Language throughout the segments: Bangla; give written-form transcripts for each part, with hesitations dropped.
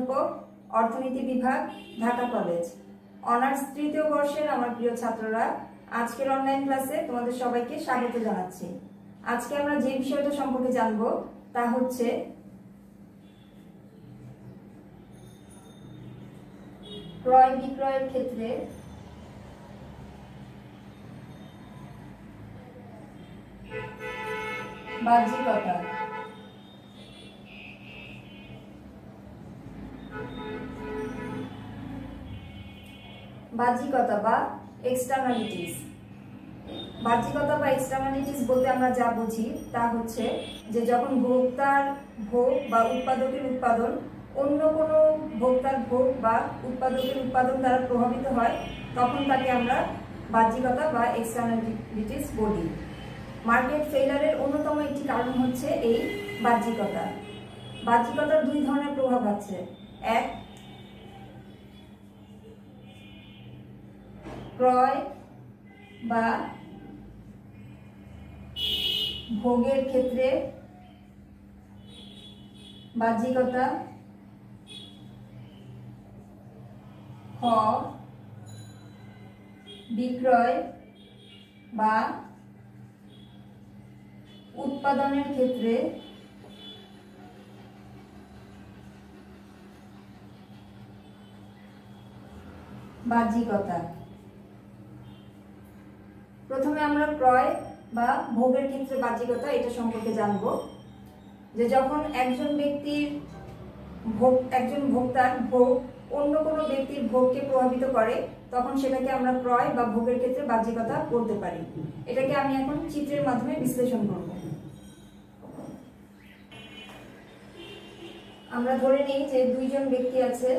অধ্যাপক, অর্থনীতি বিভাগ, ঢাকা কলেজ। অনার্স তৃতীয় বর্ষের আমার প্রিয় ছাত্ররা, আজকের অনলাইন ক্লাসে তোমাদের সবাইকে স্বাগত জানাচ্ছি। আজকে আমরা যে বিষয়টা সম্পর্কে জানব তা হচ্ছে ক্রয় বিক্রয়ের ক্ষেত্রে বাহ্যিকতা। বাহ্যিকতা বা এক্সটার্নালিটিস। বাহ্যিকতা বা এক্সটার্নালিটিস বলতে আমরা যা বুঝি তা হচ্ছে যে যখন ভোক্তার ভোগ বা উৎপাদকের উৎপাদন অন্য কোনো ভোক্তার ভোগ বা উৎপাদকের উৎপাদন দ্বারা প্রভাবিত হয়, তখন তাকে আমরা বাহ্যিকতা বা এক্সটার্নালিটিস বলি। মার্কেট ফেইলারের অন্যতম একটি কারণ হচ্ছে এই বাহ্যিকতা। বাহ্যিকতার দুই ধরনের প্রভাব আছে। এক, ক্রয় বা ভোগের ক্ষেত্রে বাহ্যিকতা, খ, বিক্রয় বা উৎপাদনের ক্ষেত্রে বাহ্যিকতা। প্রথমে আমরা ক্রয় বা ভোগের ক্ষেত্রে বাহ্যিকতা এটা সম্পর্কে জানব। যে যখন একজন ভোক্তার ভোগ অন্য কোনো ব্যক্তির ভোগকে প্রভাবিত করে, তখন সেটাকে আমরা ক্রয় বা ভোগের ক্ষেত্রে বাহ্যিকতা বলতে পারি। এটাকে আমি এখন চিত্রের মাধ্যমে বিশ্লেষণ করব। আমরা ধরে নিই যে দুইজন ব্যক্তি আছে।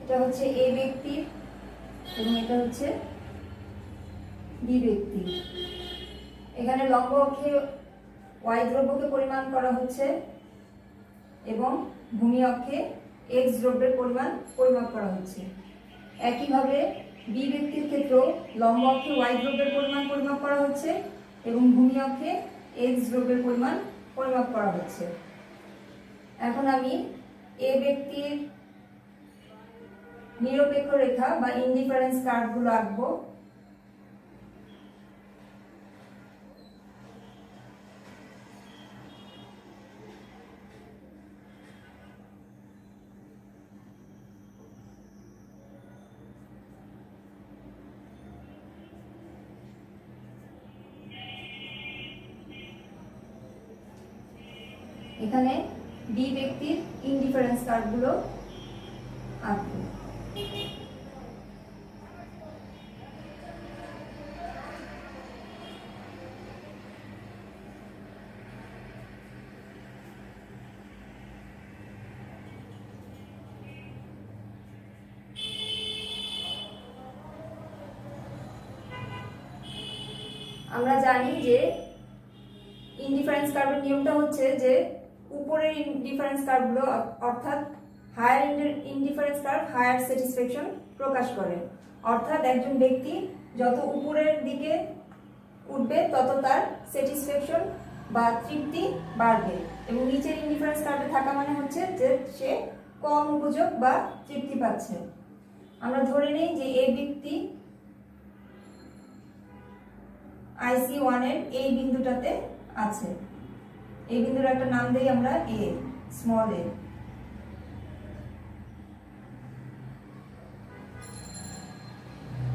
এটা হচ্ছে এ ব্যক্তি এবং এটা হচ্ছে বি ব্যক্তি। এখানে লম্ব অক্ষে ওয়াই দ্রব্যকে পরিমাণ করা হচ্ছে এবং ভূমি অক্ষে এক্স দ্রব্যের পরিমাণ পরিমাপ করা হচ্ছে। একইভাবে বি ব্যক্তির ক্ষেত্রেও লম্ব অক্ষে ওয়াই দ্রব্যের পরিমাণ পরিমাপ করা হচ্ছে এবং ভূমি অক্ষে এক্স দ্রব্যের পরিমাণ পরিমাপ করা হচ্ছে। এখন আমি এ ব্যক্তির নিরপেক্ষ রেখা বা ইনডিফারেন্স কার্ভগুলো আঁকবো। এখানে বি ব্যক্তির ইনডিফারেন্স কার্ভগুলো আঁকবো। আমরা জানি যে ইনডিফারেন্স কার্ভের নিয়মটা হচ্ছে যে উপরের ইনডিফারেন্স কার্ভগুলো অর্থাৎ higher indifference curve higher satisfaction প্রকাশ করে। অর্থাৎ একজন ব্যক্তি যত উপরের দিকে উঠবে তত তার স্যাটিসফ্যাকশন বা তৃপ্তি বাড়বে, এবং নিচের ইনডিফারেন্স কার্ভে থাকা মানে হচ্ছে যে সে কম উপযোগ বা তৃপ্তি পাচ্ছে। আমরা ধরে নেই যে এই ব্যক্তি IC1 এর এই বিন্দুটাতে আছে। এই বিন্দুর একটা নাম দেই আমরা এ, স্মল এ।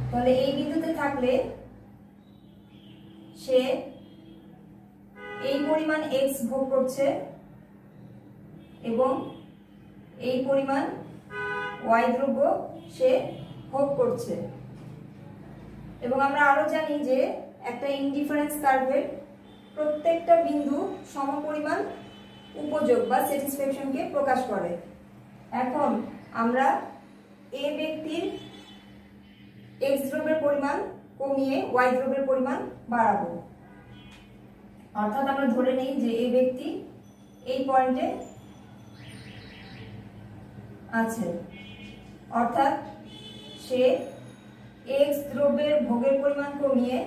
তাহলে এই বিন্দুতে থাকলে সে এই পরিমাণ এক্স ভোগ করছে এবং এই পরিমাণ ওয়াই দ্রব্য সে ভোগ করছে। এবং আমরা আরো জানি যে একটা ইনডিফারেন্স কার্ভের প্রত্যেকটা বিন্দু সমপরিমাণ উপযোগ বা স্যাটিসফ্যাকশনকে প্রকাশ করে। এখন আমরা এ ব্যক্তির এক্স দ্রব্যের পরিমাণ কমিয়ে ওয়াই দ্রব্যের পরিমাণ বাড়াবো। অর্থাৎ আমরা ধরে নেই যে এই ব্যক্তি এই পয়েন্টে আছে, অর্থাৎ সে এক্স দ্রব্যের ভোগের পরিমাণ কমিয়ে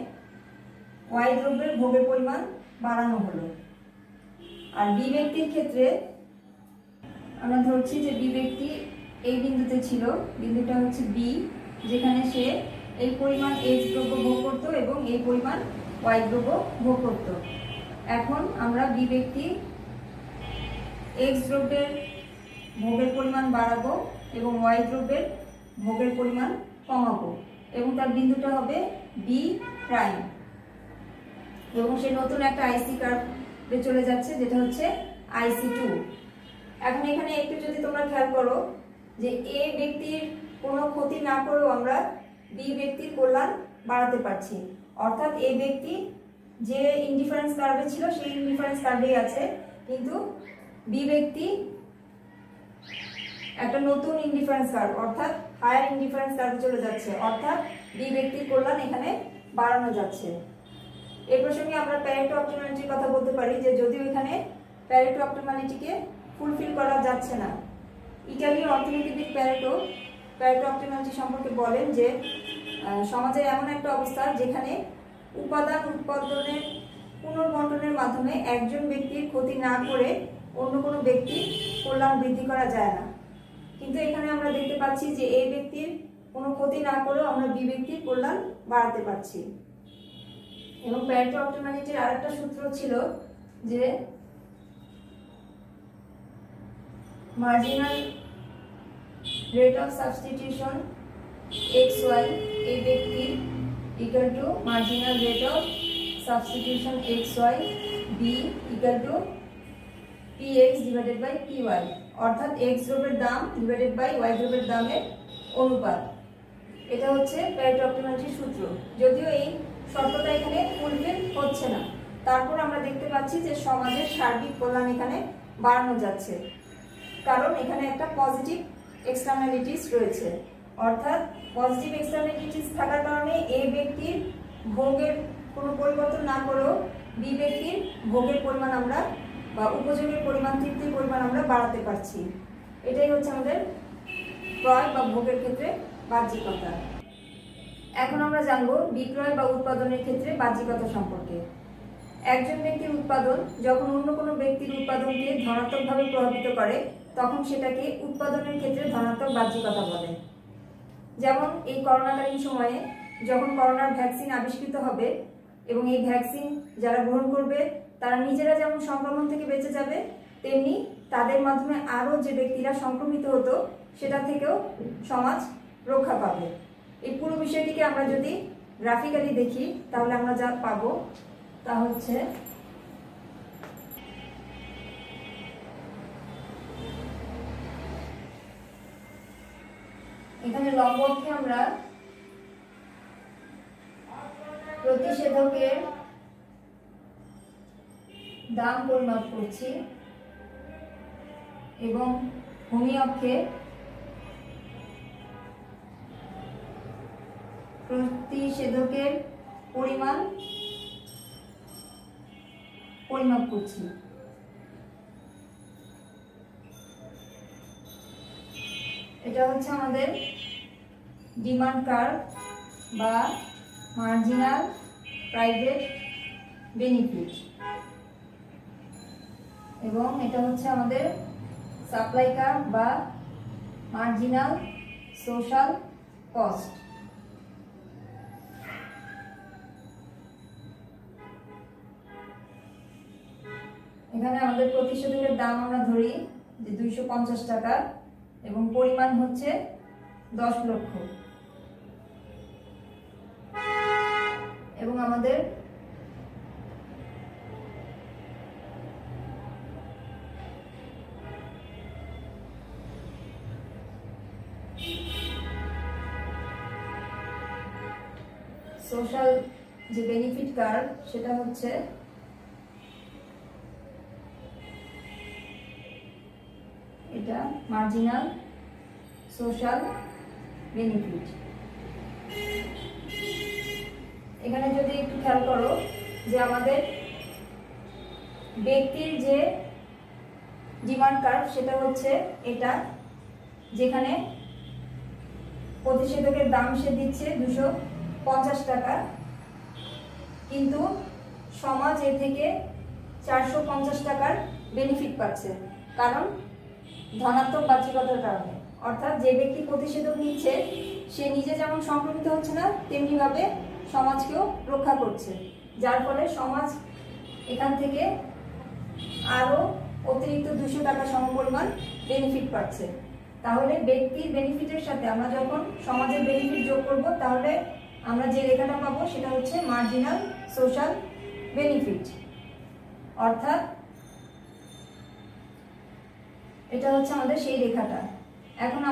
ওয়াই দ্রব্যের ভোগের পরিমাণ বাড়ানো হলো। আর বি ব্যক্তির ক্ষেত্রে আমরা ধরছি যে বি ব্যক্তি এই বিন্দুতে ছিল, বিন্দুটা হচ্ছে বি, যেখানে সে এই পরিমাণ এক্স দ্রব্য ভোগ করত এবং এই পরিমাণ ওয়াই দ্রব্য ভোগ করত। এখন আমরা বি ব্যক্তি এক্স দ্রব্যের ভোগের পরিমাণ বাড়াবো এবং ওয়াই দ্রব্যের ভোগের পরিমাণ কমাবো এবং তার বিন্দুটা হবে বি প্রাইম এবং সে নতুন একটা আইসি কার্ভে চলে যাচ্ছে, যেটা হচ্ছে IC2। এখন এখানে একটু যদি তোমরা খেয়াল করো যে এ ব্যক্তির কোনো ক্ষতি না করেও আমরা বি ব্যক্তির কল্যাণ বাড়াতে পারছি, অর্থাৎ এ ব্যক্তি যে ইনডিফারেন্স কার্ভে ছিল সেই ইনডিফারেন্স কার্ভেই আছে, কিন্তু বি ব্যক্তি একটা নতুন ইনডিফারেন্স কার্ভ অর্থাৎ হায়ার ইনডিফারেন্স কার্ভে চলে যাচ্ছে, অর্থাৎ বি ব্যক্তির কল্যাণ এখানে বাড়ানো যাচ্ছে। এই প্রসঙ্গে আমরা প্যারেটো অপটিমালিটির কথা বলতে পারি যে যদিও এখানে প্যারেটো অপটিমালিটিকে ফুলফিল করা যাচ্ছে না। ইটালীয় অর্থনীতিবিদ প্যারেটো অপটিমালিটি সম্পর্কে বলেন যে সমাজে এমন একটা অবস্থা যেখানে উপাদান উৎপাদনের পুনর্বন্টনের মাধ্যমে একজন ব্যক্তির ক্ষতি না করে অন্য কোনো ব্যক্তির কল্যাণ বৃদ্ধি করা যায় না, কিন্তু এখানে আমরা দেখতে পাচ্ছি যে এই ব্যক্তির কোনো ক্ষতি না করেও আমরা বি ব্যক্তির কল্যাণ বাড়াতে পারছি। এবং প্যারেটো অপটিমালিটির আরেকটা সূত্র ছিল যে marginal rate of substitution XY এ ব্যক্তির equal to marginal rate of substitution XY B equal to PX divided by PY, অর্থাৎ X দ্রব্যের দাম ডিভাইডেড বাই Y দ্রব্যের দামের অনুপাত। এটা হচ্ছে প্যারেটো অপটিমালিটির সূত্র। যদিও এই শর্তটা এখানে ফুলফিল হচ্ছে না, তারপর আমরা দেখতে পাচ্ছি যে সমাজের সার্বিক কল্যাণ এখানে বাড়ানো যাচ্ছে, কারণ এখানে একটা পজিটিভ এক্সটার্নালিটিস রয়েছে, অর্থাৎ পজিটিভ এক্সটার্নালিটিস থাকার কারণে এ ব্যক্তির ভোগের কোনো পরিবর্তন না করেও বি ব্যক্তির ভোগের পরিমাণ আমরা বা উপযোগের পরিমাণ, তৃপ্তির পরিমাণ আমরা বাড়াতে পারছি। এটাই হচ্ছে আমাদের ক্রয় বা ভোগের ক্ষেত্রে বাহ্যিকতা। এখন আমরা জানবো বিক্রয় বা উৎপাদনের ক্ষেত্রে বাহ্যিকতা সম্পর্কে। একজন ব্যক্তির উৎপাদন যখন অন্য কোনো ব্যক্তির উৎপাদনকে ধনাত্মকভাবে প্রভাবিত করে তখন সেটাকে উৎপাদনের ক্ষেত্রে ধনাত্মক বাহ্যিকতা বলে। যেমন এই করোনাকালীন সময়ে যখন করোনার ভ্যাকসিন আবিষ্কৃত হবে এবং এই ভ্যাকসিন যারা গ্রহণ করবে তারা নিজেরা যেমন সংক্রমণ থেকে বেঁচে যাবে, তেমনি তাদের মাধ্যমে আরও যে ব্যক্তিরা সংক্রমিত হতো সেটা থেকেও সমাজ রক্ষা পাবে। এই পুরো বিষয়টিকে আমরা যদি গ্রাফিক্যালি দেখি তাহলে আমরা যা পাবো তা হচ্ছে এখানে লম্ব অক্ষে আমরা প্রতিষেধকের দাম পরিমাপ করছি এবং ভূমি অক্ষে প্রতিষেধকের পরিমাণ পরিমাপ করছি। এটা হচ্ছে আমাদের ডিমান্ড কার্ভ বা মার্জিনাল প্রাইভেট বেনিফিট এবং এটা হচ্ছে আমাদের সাপ্লাই কার্ভ বা মার্জিনাল সোশ্যাল কস্ট। এখানে আমাদের প্রতিষেধকের দাম আমরা ধরি যে 250 টাকা এবং পরিমাণ হচ্ছে 10 লক্ষ এবং আমাদের সোশ্যাল যে বেনিফিট কার্ভ সেটা হচ্ছে এটা মার্জিনাল সোশ্যাল বেনিফিট। এখানে যদি একটু খেয়াল করো যে আমাদের ব্যক্তির যে ডিমান্ড কার্ভ সেটা হচ্ছে এটা, যেখানে প্রতিষেধকের দাম সে দিচ্ছে 250 টাকা, কিন্তু সমাজ এ থেকে 450 টাকার বেনিফিট পাচ্ছে, কারণ ধনাত্মক বাহ্যিকতার কারণে। অর্থাৎ যে ব্যক্তি প্রতিষেধক নিচ্ছে সে নিজে যেমন সংক্রমিত হচ্ছে না, তেমনিভাবে সমাজকেও রক্ষা করছে, যার ফলে সমাজ এখান থেকে আরও অতিরিক্ত 200 টাকা সমপরিমাণ বেনিফিট পাচ্ছে। তাহলে ব্যক্তির বেনিফিটের সাথে আমরা যখন সমাজের বেনিফিট যোগ করব, তাহলে আমরা যে রেখাটা পাবো সেটা হচ্ছে মার্জিনাল সোশ্যাল বেনিফিট। অর্থাৎ এটা হচ্ছে আমাদের সেই রেখাটা। এখন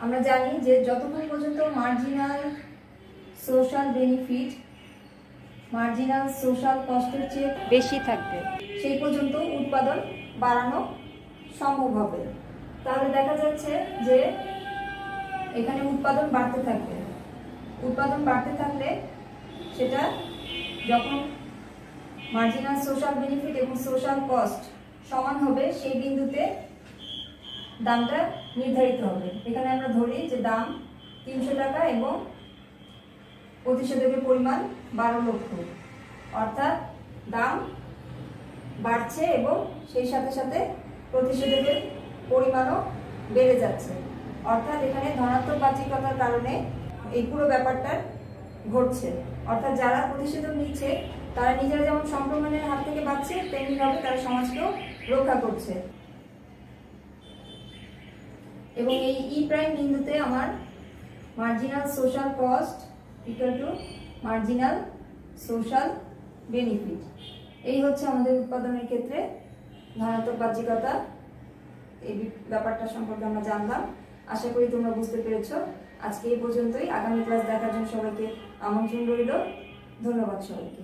আমরা জানি যে যতক্ষণ পর্যন্ত marginal social benefit marginal social কস্টের চেয়ে বেশি থাকবে, সেই পর্যন্ত উৎপাদন বাড়ানো সম্ভব হবে। তাহলে দেখা যাচ্ছে যে এখানে উৎপাদন বাড়তে থাকবে। উৎপাদন বাড়তে থাকলে সেটা যখন মার্জিনাল সোশ্যাল বেনিফিট এবং সোশ্যাল কস্ট সমান হবে, সেই বিন্দুতে দামটা নির্ধারিত হবে। এখানে আমরা ধরি যে দাম 300 টাকা এবং প্রতিষেধকের পরিমাণ 12 লক্ষ। অর্থাৎ দাম বাড়ছে এবং সেই সাথে সাথে প্রতিষেধকের পরিমাণও বেড়ে যাচ্ছে। অর্থাৎ এখানে ধনাত্মক বাহ্যিকতার কারণে এই পুরো ব্যাপারটা ঘটছে। অর্থাৎ যারা প্রতিষেধক নিচ্ছে তারা নিজেরা যেমন সংক্রমণের হাত থেকে বাঁচছে, তেমনিভাবে তারা সমাজকেও রক্ষা করছে। এবং এই ই প্রাইম বিন্দুতে আমার marginal social cost equal to marginal social benefit, এই হচ্ছে আমাদের উৎপাদনের ক্ষেত্রে ধনাত্মক বাহ্যিকতা। এই ব্যাপারটা সম্পর্কে আমরা জানলাম। আশা করি তোমরা বুঝতে পেরেছো। আজকে এই পর্যন্তই। আগামী ক্লাস দেখার জন্য সবাইকে আমন্ত্রণ রইল। ধন্যবাদ সবাইকে।